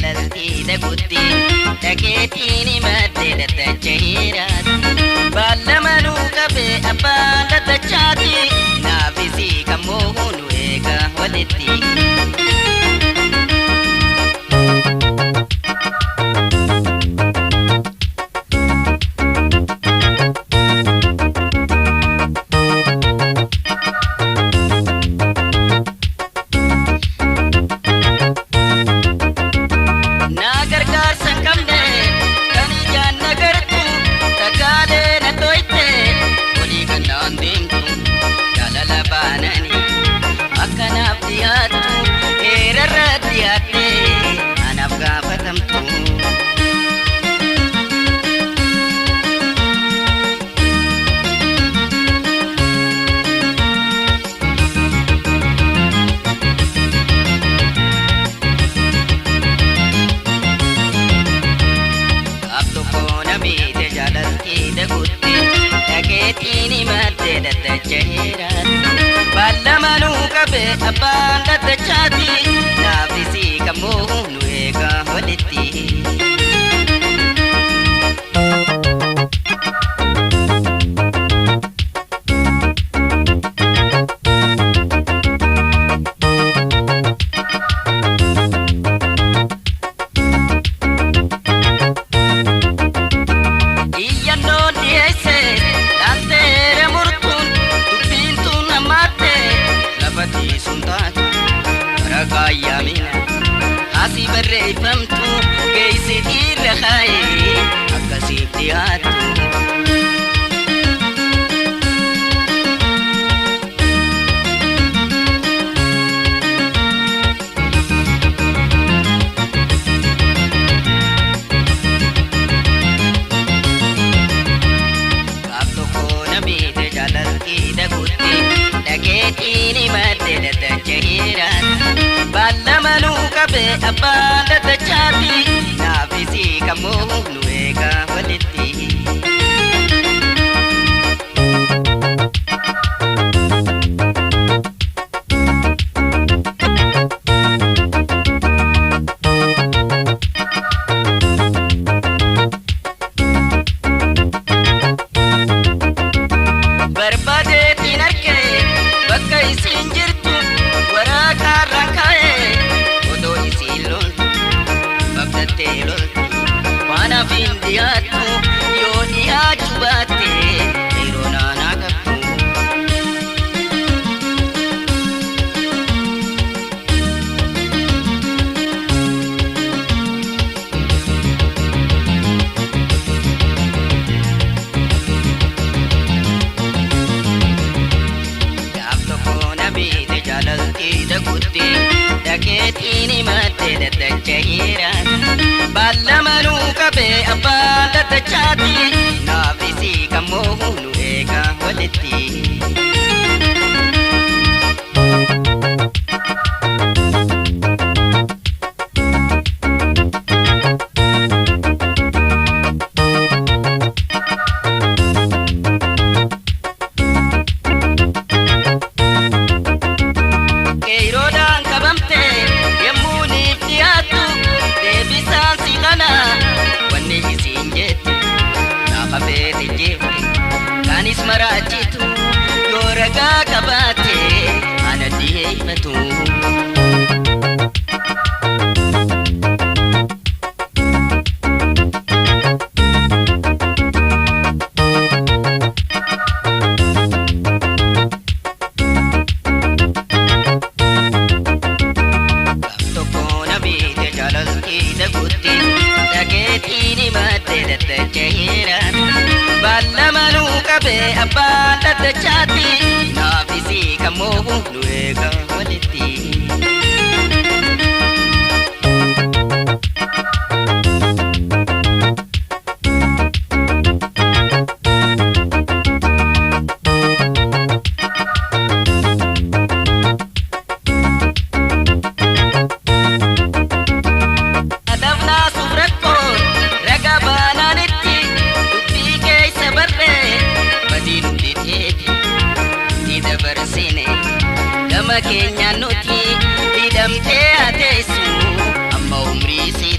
jalaltii dagutti dhageettiin himattee daddachaheeraati baalamanuu qabee abbaan daddachaati naafisii kammoo hunu eega walitti. Baalamanuu qabee abbaan daddachaati naafisii kammoo hunu eega walitti. Asii barreeffamtu geessitii irra kaayee akkasiif dhiyaatu. Gaaf tokko namiite jalaltii dagutti dhageettiin himattee daddachaheeraati. Baalamanuu qabee abbaan daddachaati naafisii kammoo hunu eega walitti. Barbaadeetiin argee bakka isiin jirtu waraqaarraan kaa'ee odoo isiin loltu babdattee loltu waan hafiin dhiyaattu yoo dhiyaachuu baatte yeroo naanaa qabdu. Dhageettiin himattee daddachaheeraati baalamanuu qabee abbaan daddachaati naafisii kammoo hunu eega walitti. Kanis marachitu yoo ragaa qabaate ana dhiyeeffatu. Gaaf tokko namiite jalaltii dagutti dhageettiin himattee daddachaheeraati. Baalamanuu qabee abbaan daddachaati naafisii kammoo hunu eega walitti. Adabnaa suurakkoon ragaa baanaanitti dubbii keessa barree badii dubditeeti ni dabarsine gama keenyaan nuti hidhamtee ateessu amma umrii si